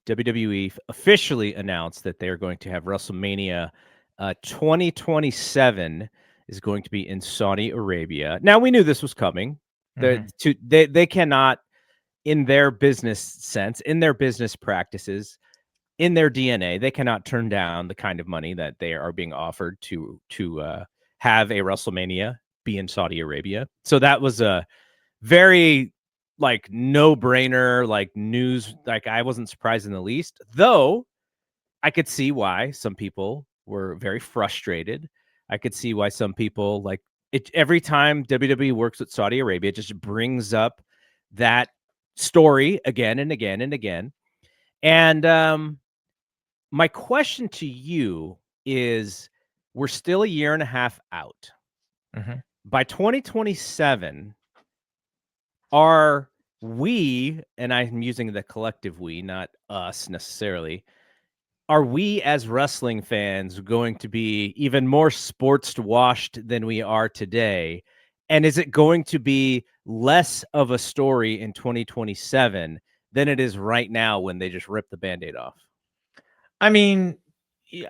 WWE officially announced that they are going to have WrestleMania 2027 is going to be in Saudi Arabia. Now, we knew this was coming. They cannot, in their business sense, in their business practices, in their DNA, they cannot turn down the kind of money that they are being offered to have a WrestleMania be in Saudi Arabia. So that was a very like no-brainer, like news. Like I wasn't surprised in the least, though I could see why some people were very frustrated. I could see why some people like it. Every time WWE works with Saudi Arabia, it just brings up that story again and again and again. And my question to you is, we're still a year and a half out. By 2027, are we, and I'm using the collective we, not us necessarily, are we as wrestling fans going to be even more sports washed than we are today? And is it going to be less of a story in 2027 than it is right now when they just rip the Band-Aid off? I mean,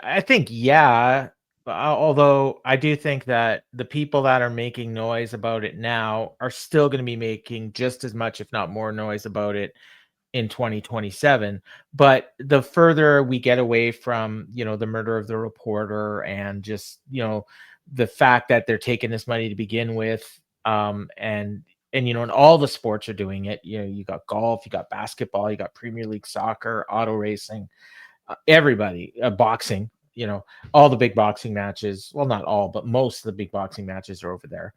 I think, yeah. Although I do think that the people that are making noise about it now are still going to be making just as much, if not more, noise about it in 2027. But the further we get away from, the murder of the reporter and just, the fact that they're taking this money to begin with, and all the sports are doing it. You got golf, you got basketball, you got Premier League soccer, auto racing, everybody, boxing. All the big boxing matches, well, not all, but most of the big boxing matches are over there,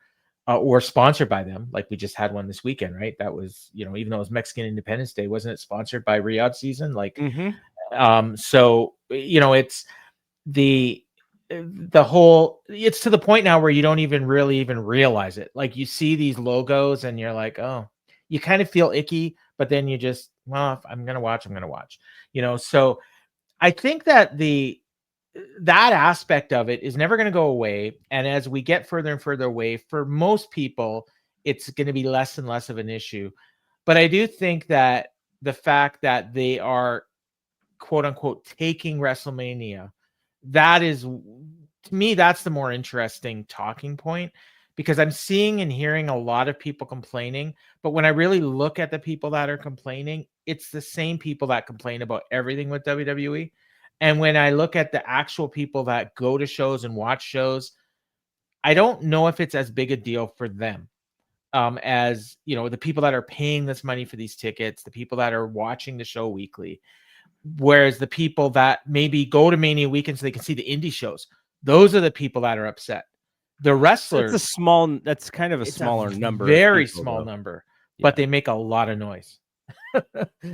or sponsored by them. Like we just had one this weekend, right? That was, even though it was Mexican Independence Day, wasn't it sponsored by Riyadh Season? Like, so, it's the whole, it's to the point now where you don't even realize it. Like you see these logos and you're like, oh, you kind of feel icky, but then you just, well, if I'm going to watch, so I think that that aspect of it is never going to go away. And as we get further and further away, for most people, it's going to be less and less of an issue. But I do think that the fact that they are, quote unquote, taking WrestleMania, that is, to me, that's the more interesting talking point, because I'm seeing and hearing a lot of people complaining. But when I really look at the people that are complaining, it's the same people that complain about everything with WWE. And when I look at the actual people that go to shows and watch shows, I don't know if it's as big a deal for them, as, the people that are paying this money for these tickets, the people that are watching the show weekly. Whereas the people that maybe go to Mania weekend so they can see the indie shows, those are the people that are upset. The wrestlers, that's kind of a smaller number, very small number, but they make a lot of noise.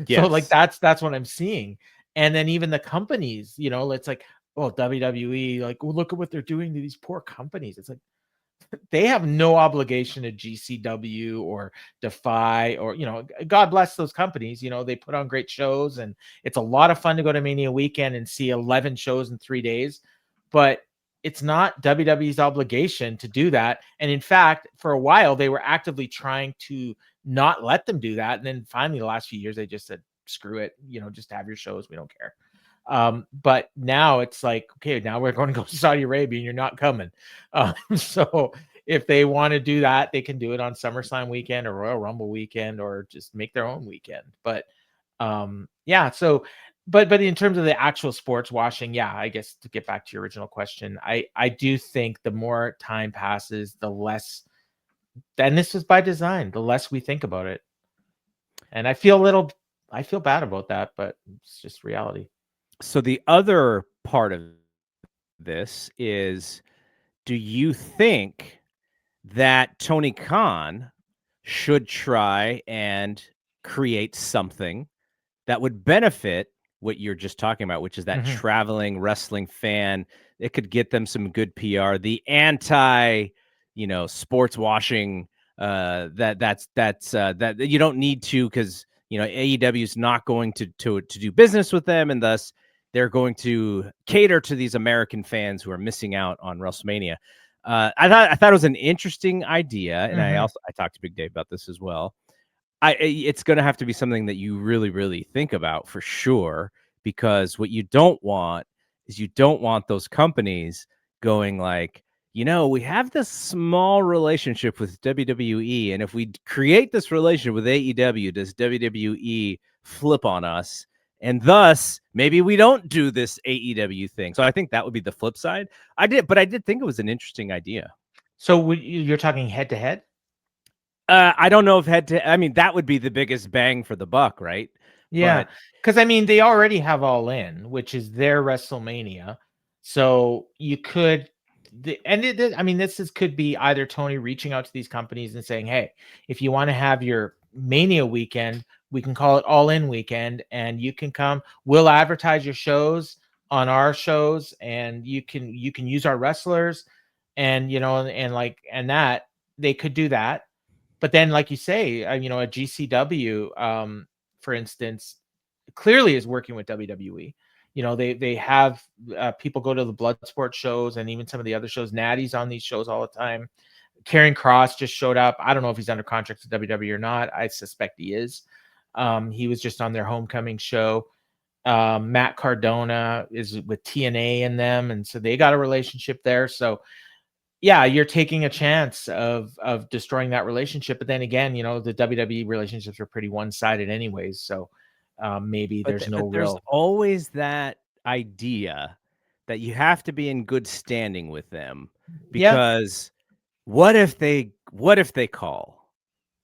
So like that's what I'm seeing. And then even the companies, it's like, oh, WWE, like, well, look at what they're doing to these poor companies. It's like, they have no obligation to GCW or Defy or, God bless those companies. They put on great shows and it's a lot of fun to go to Mania weekend and see 11 shows in 3 days. But it's not WWE's obligation to do that. And in fact, for a while, they were actively trying to not let them do that. And then finally, the last few years, they just said, screw it, just have your shows. We don't care. But now it's like, okay, now we're going to go to Saudi Arabia and you're not coming. So if they want to do that, they can do it on SummerSlam weekend or Royal Rumble weekend, or just make their own weekend. But yeah, so but in terms of the actual sports washing, yeah, I guess to get back to your original question, I do think the more time passes, the less, and this is by design, the less we think about it. And I feel bad about that, but it's just reality. So the other part of this is, do you think that Tony Khan should try and create something that would benefit what you're just talking about, which is that traveling wrestling fan? It could get them some good PR. The anti, sports washing, that you don't need to, because AEW is not going to do business with them, and thus they're going to cater to these American fans who are missing out on WrestleMania. I thought it was an interesting idea, and I talked to Big Dave about this as well. it's going to have to be something that you really, really think about for sure, because what you don't want is you don't want those companies going like, we have this small relationship with WWE, and if we create this relationship with AEW, does WWE flip on us? And thus, maybe we don't do this AEW thing. So I think that would be the flip side. I did think it was an interesting idea. So you're talking head to head? I don't know if I mean, that would be the biggest bang for the buck, right? Yeah, But because I mean, they already have All In, which is their WrestleMania. So you could, I mean, could be either Tony reaching out to these companies and saying, "Hey, if you want to have your Mania weekend, we can call it All In weekend, and you can come. We'll advertise your shows on our shows, and you can use our wrestlers, and and that they could do that." But then, like you say, a GCW, for instance, clearly is working with WWE. They have people go to the Bloodsport shows and even some of the other shows. Natty's on these shows all the time. Karrion Kross just showed up. I don't know if he's under contract with WWE or not. I suspect he is. He was just on their homecoming show. Matt Cardona is with TNA in them, and so they got a relationship there. So yeah, you're taking a chance of destroying that relationship. But then again, the WWE relationships are pretty one-sided anyways. So maybe there's no but there's real. always that idea that you have to be in good standing with them, Yeah, because what if they call?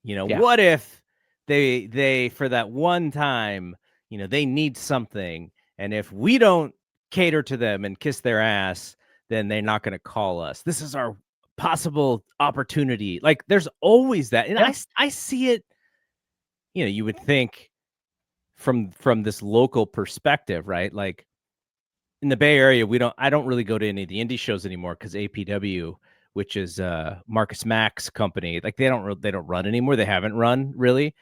yeah, What if they for that one time, they need something, and if we don't cater to them and kiss their ass, then they're not going to call us. This is our possible opportunity. Like, there's always that. And yeah, I see it, you would think from this local perspective, right? Like, in the Bay Area, I don't really go to any of the indie shows anymore, because APW, which is Marcus Mack's company, like, they don't run anymore. They haven't run really.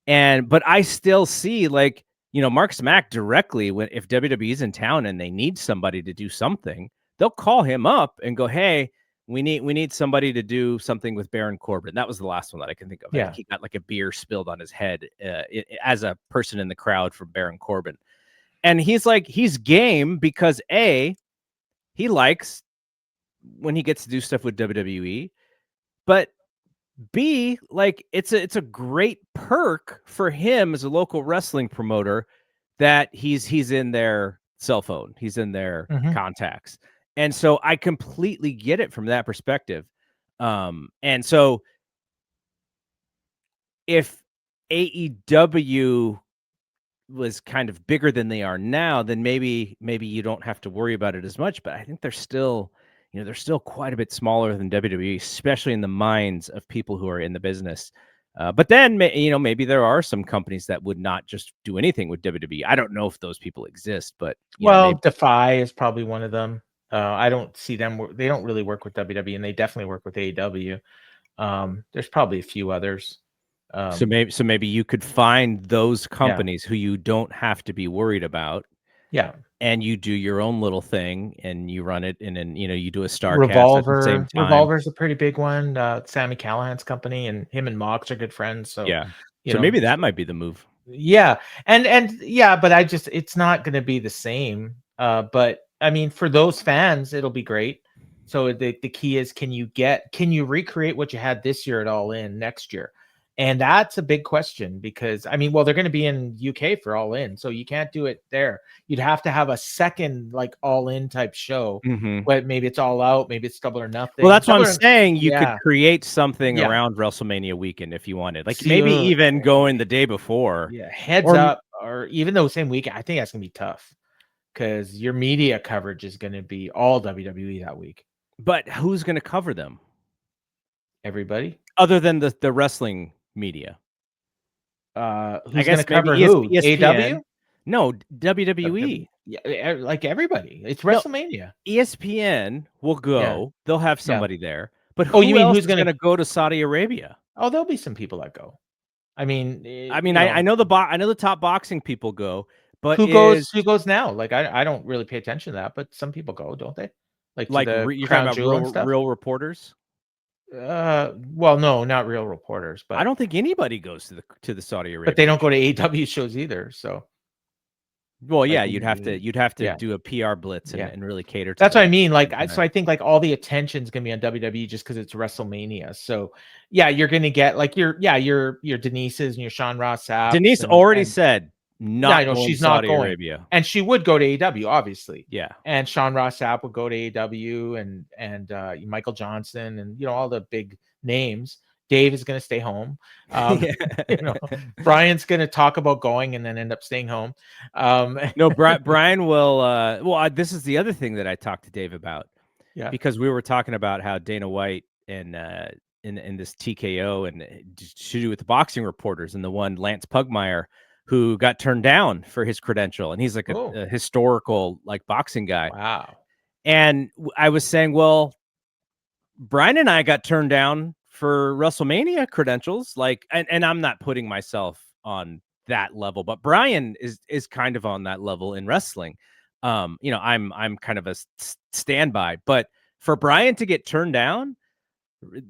But I still see, like, Marcus Mack directly, if WWE is in town and they need somebody to do something, they'll call him up and go, "Hey, we need somebody to do something with Baron Corbin." That was the last one that I can think of. I think yeah. he got like a beer spilled on his head as a person in the crowd for Baron Corbin. And he's game, because he likes when he gets to do stuff with WWE, but B, like, it's a great perk for him as a local wrestling promoter that he's in their cell phone, he's in their Hmm. contacts. And so I completely get it from that perspective. And so if AEW was kind of bigger than they are now, then maybe you don't have to worry about it as much. But I think they're still quite a bit smaller than WWE, especially in the minds of people who are in the business. But then, maybe there are some companies that would not just do anything with WWE. I don't know if those people exist, but Well, maybe. Defy is probably one of them. I don't see them. They don't really work with WWE, and they definitely work with AEW. There's probably a few others. So Um, maybe you could find those yeah, companies who you don't have to be worried about, yeah. and you do your own little thing, and you run it, and then you do a star cast at the same time. Revolver's a pretty big one. Sammy Callahan's company, and him and Mox are good friends. So, Yeah. you So know, maybe that might be the move. yeah, and yeah, but it's not going to be the same. But I mean, for those fans, it'll be great. So the key is, can you recreate what you had this year at All In next year? And that's a big question, because I mean, well, they're going to be in UK for All In, so you can't do it there. You'd have to have a second, like, All In type show. Mhm. But maybe it's All Out, maybe it's Double or Well, Nothing. that's what I'm saying. You could Yeah, create something yeah. around WrestleMania weekend if you wanted. Like, See, maybe even going the day before, yeah, Heads or Up, or even though same weekend. I think that's gonna be tough, because your media coverage is going to be all WWE that week. but who's going to cover them Everybody. other than the wrestling media? I Who's going to guess maybe cover who? ESPN. AW? No, WWE. Yeah, like everybody. It's No, WrestleMania. ESPN will Yeah, go. They'll have yeah. somebody there. But Oh, you who mean else who's is going going to? to go to Saudi Arabia? Oh, there'll be some people that go. I mean, I mean, I know I know the top boxing people go, but who goes? is Who goes now? Like, I don't really pay attention to that, but some people go, don't they? Like, to like the you're talking Crown about Jewel and real stuff. real reporters? Well, no, not real reporters, I but don't think anybody goes to the Saudi they Arabia don't go to show. AEW shows either. So Well, yeah, like, you'd have to yeah, do a PR blitz yeah. and really cater to That's what I them. mean. Like, Right. so I think like all the attention's gonna be on WWE just because it's WrestleMania. So yeah, you're gonna get like your Denise's and your Sean Ross Sapps Denise already and said yeah, I not know going to she's not Saudi going, Arabia. and she would go to AEW, obviously. Yeah. And Sean Ross Sapp would go to AEW, and Michael Johnson, and all the big names. Dave is going to stay home. Um, Yeah. you know, Brian's going to talk about going and then end up staying home. No, Brian will. This is the other thing that I talked to Dave about Yeah. because we were talking about how Dana White and in this TKO and to do with the boxing reporters and the one Lance Pugmire who got turned down for his credential, and he's like Oh, a historical like boxing guy. wow. And I was saying, well, Brian and I got turned down for WrestleMania credentials, like, and I'm not putting myself on that level, but Brian is kind of on that level in wrestling. I'm kind of a standby, but for Brian to get turned down,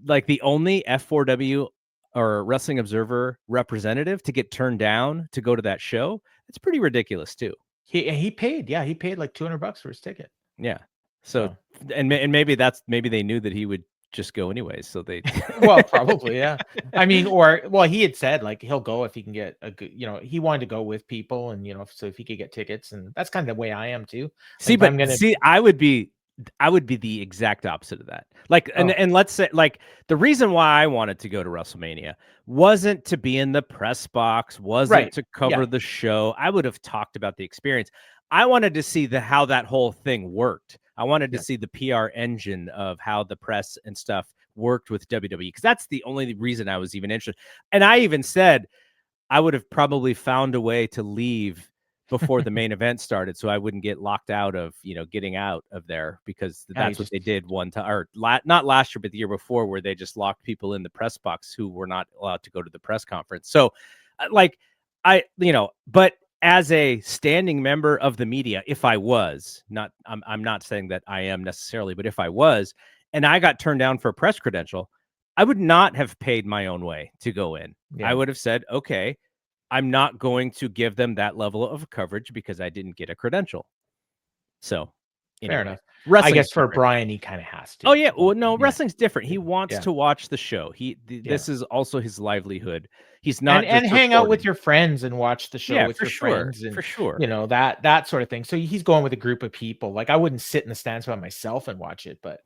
like the only F4W or Wrestling Observer representative to get turned down to go to that show, it's pretty ridiculous too. He paid, yeah, he paid like $200 for his ticket. Yeah. So, So and maybe they knew that he would just go anyways. So they, well, probably, yeah. I mean, or well, he had said like he'll go if he can get a good, he wanted to go with people, and so if he could get tickets, and that's kind of the way I am too. Like if I'm gonna, I would be the exact opposite of that. Like, oh and let's say like the reason why I wanted to go to WrestleMania wasn't to be in the press box, wasn't right, to yeah, cover the show. I would have talked about the experience. I wanted to see how that whole thing worked. I wanted to yeah, see the PR engine of how the press and stuff worked with WWE because that's the only reason I was even interested. And I even said I would have probably found a way to leave before the main event started so I wouldn't get locked out of, getting out of there because yeah. You that's what just they did one time or not last year, but the year before where they just locked people in the press box who were not allowed to go to the press conference. So like but as a standing member of the media, if I was not, I'm not saying that I am necessarily, but if I was, and I got turned down for a press credential, I would not have paid my own way to go in. I yeah. would have said, okay, I'm not going to give them that level of coverage because I didn't get a credential. So Fair anyway, enough. I wrestling's guess for different. Brian, he kind of has Oh to. yeah, Like, well no, yeah, wrestling's different. He wants yeah, to watch the show. yeah. This is also his livelihood. He's And not just hang out with reporting. your friends and watch the show Yeah, with for your sure, friends, and for sure. that sort of thing. So he's going with a group of people. Like I wouldn't sit in the stands by myself and watch it, but